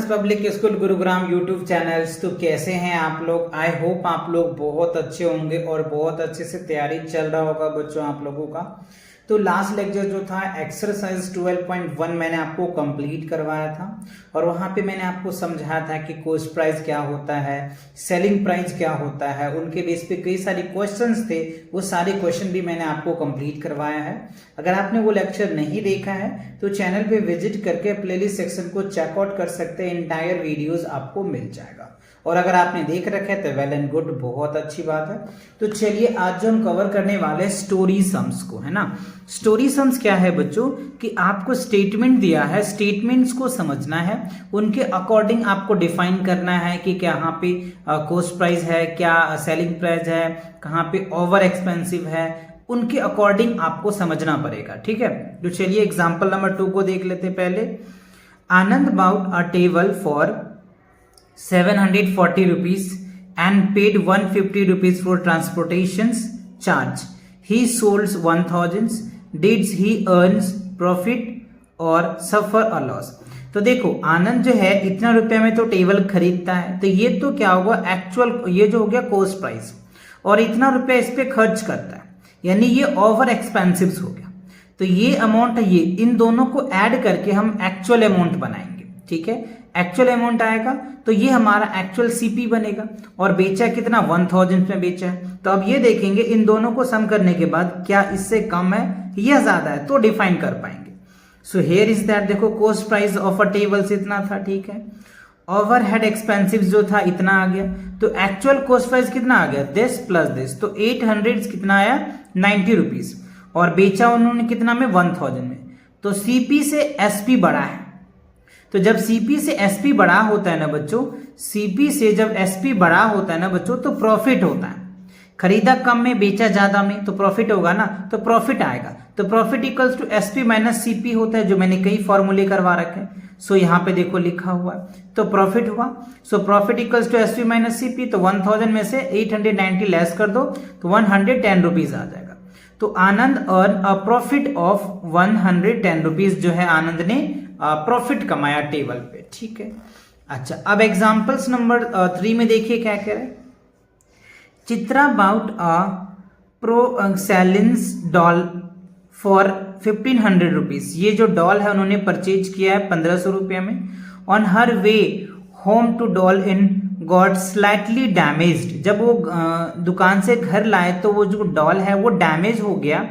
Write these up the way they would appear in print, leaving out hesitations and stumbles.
Advance public school Gurugram YouTube channels. तो कैसे हैं आप लोग? आई होप आप लोग बहुत अच्छे होंगे और बहुत अच्छे से तैयारी चल रहा होगा बच्चों आप लोगों का। तो लास्ट लेक्चर जो था एक्सरसाइज 12.1 मैंने आपको कंप्लीट करवाया था और वहां पे मैंने आपको समझाया था कि कॉस्ट प्राइस क्या होता है, सेलिंग प्राइस क्या होता है, उनके बेस पे कई सारे क्वेश्चंस थे। वो सारे क्वेश्चन भी मैंने आपको कंप्लीट करवाया है। अगर आपने वो लेक्चर नहीं देखा है तो चैनल पे विजिट करके प्लेलिस्ट सेक्शन को चेकआउट कर सकते हैं, इंटायर वीडियोस आपको मिल जाएगा। और अगर आपने देख रखा है तो वेल एंड गुड, बहुत अच्छी बात है। तो चलिए आज जो हम कवर करने वाले स्टोरी सम्स को, है ना। स्टोरी सम्स क्या है बच्चों कि आपको स्टेटमेंट दिया है, स्टेटमेंट्स को समझना है, उनके अकॉर्डिंग आपको डिफाइन करना है कि क्या यहाँ पे कॉस्ट प्राइस है, क्या सेलिंग प्राइस है, कहाँ पे ओवर एक्सपेंसिव है, उनके अकॉर्डिंग आपको समझना पड़ेगा। ठीक है, तो चलिए एग्जाम्पल नंबर 2 को देख लेते हैं पहले। Anand bought a table for 740 rupees and paid 150 rupees for transportation's charge. He sold 1000. Did he earns profit or suffer a loss? तो देखो आनंद जो है इतना रुपए में तो टेबल खरीदता है, तो ये तो क्या होगा एक्चुअल, ये जो हो गया कॉस्ट प्राइस, और इतना रुपया इस पे खर्च करता है, यानी ये ओवर एक्सपेंसिव हो गया। तो ये अमाउंट है, ये इन दोनों को ऐड करके हम एक्चुअल अमाउंट बनाएंगे। ठीक है, एक्चुअल अमाउंट आएगा तो ये हमारा एक्चुअल सीपी बनेगा। और बेचा कितना, 1000 में बेचा है। तो अब ये देखेंगे इन दोनों को सम करने के बाद क्या इससे कम है या ज्यादा है, तो डिफाइन कर पाएंगे। सो हियर इज दैट, देखो cost price of a table से इतना था, ठीक है, ओवरहेड एक्सपेंसिव जो था इतना आ गया, तो एक्चुअल कॉस्ट प्राइस कितना आ गया, दिस प्लस दिस, तो 800 कितना आया, 90 रुपीज, और बेचा उन्होंने कितना में, 1000 में। तो सीपी से एसपी बढ़ा है। तो जब सीपी से एसपी बड़ा होता है ना बच्चों, सीपी से जब एसपी बड़ा होता है ना बच्चों, तो प्रॉफिट होता है। खरीदा कम में बेचा ज्यादा में, तो प्रॉफिट होगा ना, तो प्रॉफिट आएगा। तो profit equals to SP minus CP होता है, जो मैंने कई फॉर्मूले करवा रखे हैं। सो यहाँ पे देखो लिखा हुआ है, तो प्रॉफिट हुआ। So profit equals to SP minus CP, तो 1000 में से 890 लेस कर दो तो 110 रुपीज आ जाएगा। तो Anand earn a profit of 110 rupees जो है आनंद ने प्रॉफिट कमाया टेबल पे। ठीक है, अच्छा अब एग्जांपल्स नंबर 3 में देखिए क्या कह रहे हैं। Chitra bought a porcelain doll for 1500 rupees. ये जो डॉल है उन्होंने परचेज किया है 1500 रुपये में। On her way home to doll in got slightly damaged. जब वो दुकान से घर लाए तो वो जो डॉल है वो डैमेज हो गया।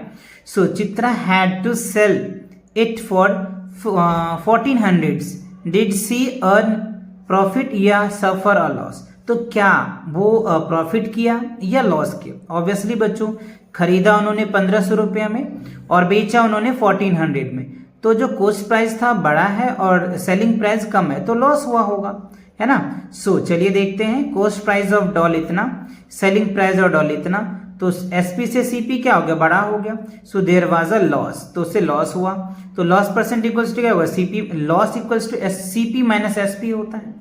So Chitra had to sell it for 1400. Did she earn profit या सफर अ लॉस? तो क्या वो प्रॉफिट किया या लॉस किया? ऑब्वियसली बच्चों खरीदा उन्होंने 1500 रुपये में और बेचा उन्होंने 1400 में, तो जो कॉस्ट प्राइस था बड़ा है और सेलिंग प्राइस कम है, तो लॉस हुआ होगा, है ना। सो चलिए देखते हैं, कॉस्ट प्राइस ऑफ डॉल इतना, सेलिंग प्राइस ऑफ डॉल इतना, तो एसपी से सीपी क्या हो गया, बड़ा हो गया। So there was a loss, तो उससे लॉस हुआ। तो लॉस परसेंट इक्वल्स टू क्या होगा, CP, loss equals to CP minus SP होता है।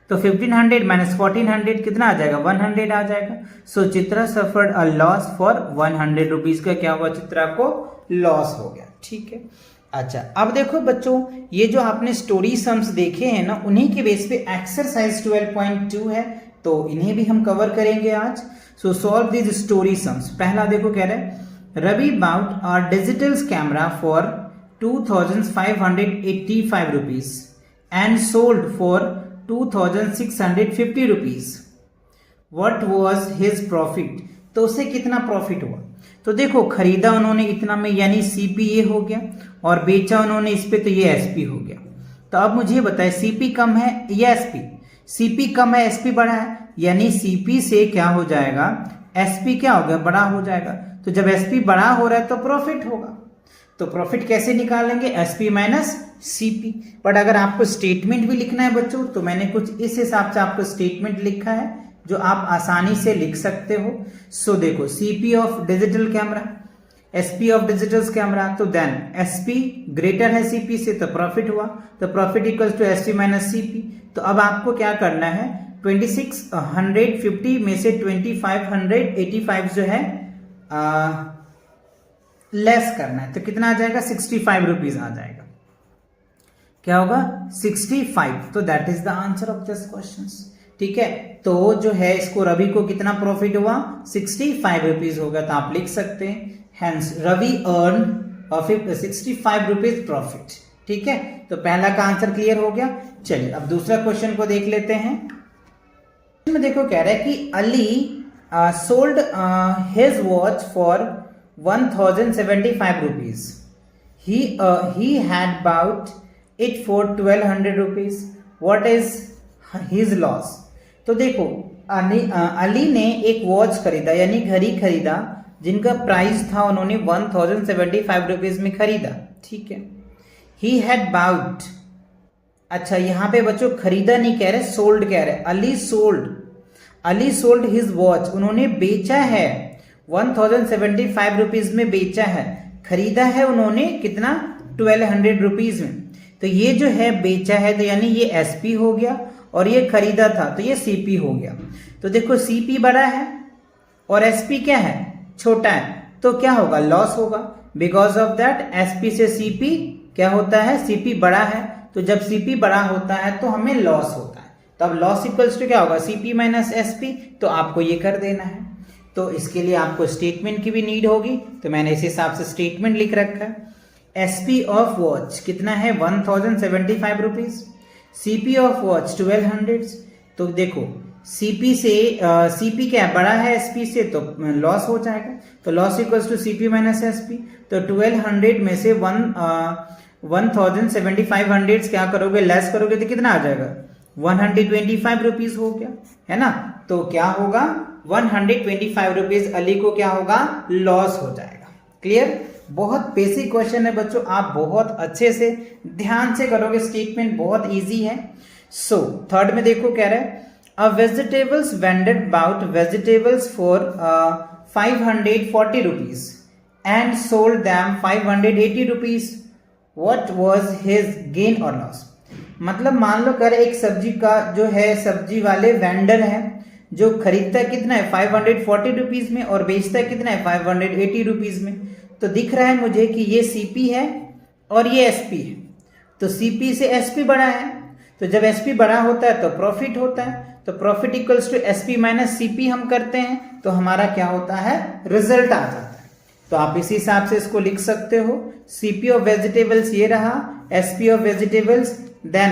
तो 1500 माइनस 1400 कितना आ जाएगा, 100 आ जाएगा। So Chitra suffered a loss for 100 rupees का क्या हुआ, चित्रा को लॉस हो गया। ठीक है, अच्छा अब देखो बच्चों, ये जो आपने स्टोरी सम्स देखे हैं ना, उन्हीं के बेस पे एक्सरसाइज 12.2 है, तो इन्हें भी हम कवर करेंगे आज। So solve this story sums. पहला देखो कह रहे हैं, Ravi bought a digital camera for 2585 rupees and sold for 2650 rupees. What was his profit? तो उससे कितना प्रॉफिट हुआ? तो देखो खरीदा उन्होंने इतना में, यानी सीपी ये हो गया, और बेचा उन्होंने इस पे, तो ये एसपी हो गया। तो अब मुझे बताए सीपी कम है या एसपी? सीपी कम है, एसपी बड़ा है, यानी सीपी से क्या हो जाएगा, एसपी क्या हो गया, बड़ा हो जाएगा। तो जब एसपी बड़ा हो रहा है तो प्रॉफिट होगा। तो प्रॉफिट कैसे निकालेंगे, एसपी माइनस सीपी। बट अगर आपको स्टेटमेंट भी लिखना है बच्चों, तो मैंने कुछ इस हिसाब से आपको स्टेटमेंट लिखा है जो आप आसानी से लिख सकते हो। सो देखो, CP of digital camera, SP of digital camera, तो देन एसपी ग्रेटर है सीपी से, तो प्रॉफिट हुआ। तो profit equals to SP minus CP. तो अब आपको क्या करना है, 2650 में से 2585 जो है लेस करना है, तो कितना आ जाएगा, 65 रुपीज आ जाएगा। क्या होगा 65। तो that is the answer of this question. ठीक है, तो जो है इसको रवि को कितना प्रॉफिट हुआ 65 रुपीज होगा। तो आप लिख सकते हैं hence Ravi earn 65 rupees profit. ठीक है, तो पहला का आंसर क्लियर हो गया। चलिए अब दूसरा क्वेश्चन को देख लेते हैं। में देखो कह रहा है कि Ali sold his watch for 1075 rupees. he had bought it for 1200 rupees. What is his loss? तो देखो अली ने एक वॉच खरीदा यानी घड़ी खरीदा जिनका प्राइस था उन्होंने 1075 रुपीज में खरीदा। ठीक है, he had bought, अच्छा यहाँ पे बच्चों खरीदा नहीं कह रहे, सोल्ड कह रहे। अली सोल्ड हिज वॉच, उन्होंने बेचा है 1075 रुपीज में बेचा है। खरीदा है उन्होंने कितना 1200 रुपीज में। तो ये जो है बेचा है तो यानी ये एसपी हो गया और ये खरीदा था तो ये सीपी हो गया। तो देखो सीपी बड़ा है और एसपी क्या है छोटा है, तो क्या होगा लॉस होगा। बिकॉज ऑफ दैट एसपी से सीपी क्या होता है, सीपी बड़ा है। तो जब सीपी बड़ा होता है तो हमें लॉस होता है। तो अब लॉस इक्वल्स टू क्या होगा सीपी माइनस एसपी। तो आपको ये कर देना है। तो इसके लिए आपको स्टेटमेंट की भी नीड होगी, तो मैंने इस हिसाब से स्टेटमेंट लिख रखा है। एसपी ऑफ वॉच कितना है 1075 रुपीज, सीपी ऑफ वॉच 1200। तो देखो सीपी से सीपी क्या बड़ा है एसपी से तो लॉस हो जाएगा। तो loss equals to CP minus SP. तो 1200 में से 1075 क्या करोगे लेस करोगे तो कितना आ जाएगा 125 रुपीज हो गया, है ना। तो क्या होगा 125 रुपीज अली को क्या होगा लॉस हो जाएगा। क्लियर, बहुत बेसिक क्वेश्चन है बच्चों, आप बहुत अच्छे से ध्यान से करोगे, स्टेटमेंट बहुत इजी है। सो थर्ड में देखो कह रहा है a vegetables vendor bought vegetables for 540 rupees and sold them 580 rupees. What was his gain or loss. मतलब मान लो कर एक सब्जी का जो है सब्जी वाले वेंडर है जो खरीदता है कितना है 540 रुपीज में और बेचता है कितना है 580 रुपीज में। तो दिख रहा है मुझे कि ये सीपी है और ये एसपी है। तो सीपी से एसपी बड़ा है, तो जब एसपी बड़ा होता है तो प्रॉफिट होता है। तो profit equals to SP minus CP हम करते हैं तो हमारा क्या होता है रिजल्ट आ जाता है। तो आप इसी हिसाब से इसको लिख सकते हो। सीपी ऑफ वेजिटेबल्स ये रहा, SP of vegetables then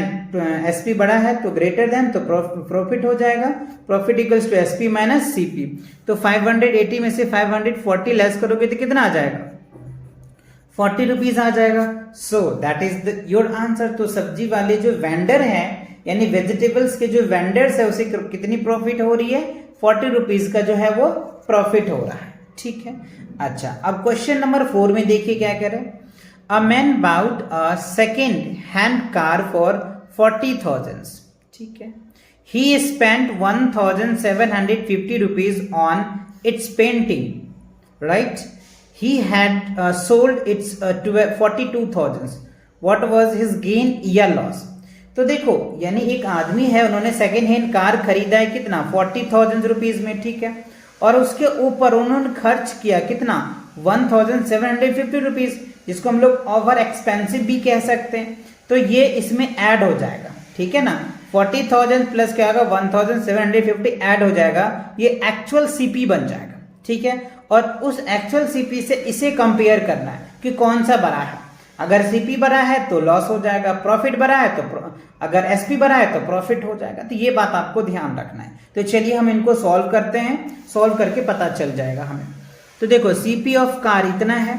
SP बड़ा है तो ग्रेटर देन तो प्रॉफिट हो जाएगा। Profit equals to SP minus CP. तो 580 में से 540 लेस करोगे तो कितना आ जाएगा 40 रुपीज आ जाएगा। So that is your answer. तो सब्जी वाले जो वेंडर है यानी वेजिटेबल्स के जो वेंडर्स है उसे कितनी प्रॉफिट हो रही है 40 रुपीज का जो है वो प्रॉफिट हो रहा है। ठीक है, अच्छा अब क्वेश्चन नंबर 4 में देखिए क्या कह रहे हैं। A man bought a second-hand car for 40,000. ठीक है, he spent 1,750 rupees on its painting, right? He had sold its 42,000. What was his gain या loss? तो देखो यानी एक आदमी है उन्होंने सेकेंड हैंड कार खरीदा है कितना 40,000 रुपीज में। ठीक है, और उसके ऊपर उन्होंने खर्च किया कितना 1,750 रुपीज, जिसको हम लोग ओवर एक्सपेंसिव भी कह सकते हैं। तो ये इसमें ऐड हो जाएगा। ठीक है ना, 40,000 प्लस क्या होगा 1,750 ऐड हो जाएगा, ये एक्चुअल सीपी बन जाएगा। ठीक है, और उस एक्चुअल सीपी से इसे कंपेयर करना है कि कौन सा बड़ा है। अगर सीपी बड़ा है तो लॉस हो जाएगा, प्रॉफिट बड़ा है तो अगर एसपी बड़ा है तो प्रॉफिट हो जाएगा। तो ये बात आपको ध्यान रखना है। तो चलिए हम इनको सॉल्व करते हैं, सॉल्व करके पता चल जाएगा हमें। तो देखो सीपी ऑफ कार इतना है,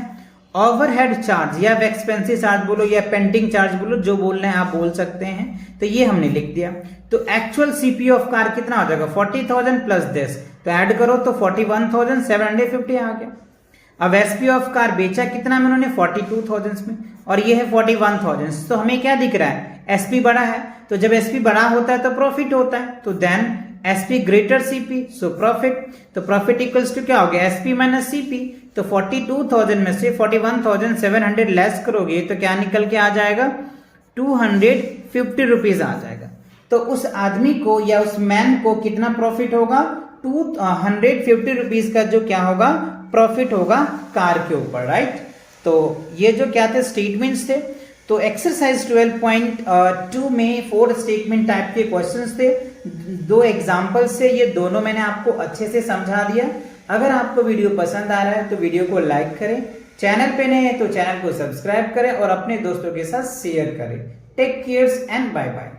ओवरहेड चार्ज या एक्सपेंसिव चार्ज बोलो या पेंटिंग चार्ज बोलो, जो बोलना है आप बोल सकते हैं। तो ये हमने लिख दिया। तो एक्चुअल सीपी ऑफ कार कितना हो जाएगा 40,000 प्लस दिस, तो ऐड करो तो 41,750 आ गया। अब एसपी ऑफ कार बेचा कितना में उन्होंने 42,000 में और ये है 41,000। तो हमें क्या दिख रहा है एसपी बड़ा है, तो जब एसपी बड़ा होता है तो प्रॉफिट होता है। तो then SP greater CP, so profit. तो प्रॉफिट इक्वल्स टू क्या हो गया एसपी माइनस सीपी। तो 42,000 में से 41,700 लेस करोगे तो क्या निकल के आ जाएगा 250 रुपीज आ जाएगा। तो उस आदमी को या उस मैन को कितना प्रॉफिट होगा 250 रुपीज का जो क्या होगा प्रॉफिट होगा कार के ऊपर, राइट। तो ये जो क्या थे स्टेटमेंट्स थे। तो तो एक्सरसाइज 12.2 में 4 स्टेटमेंट टाइप के क्वेश्चंस थे, 2 एग्जाम्पल से, ये दोनों मैंने आपको अच्छे से समझा दिया। अगर आपको वीडियो पसंद आ रहा है तो वीडियो को लाइक करें, चैनल पे नए हैं तो चैनल को सब्सक्राइब करें और अपने दोस्तों के साथ शेयर करें। Take cares and bye bye.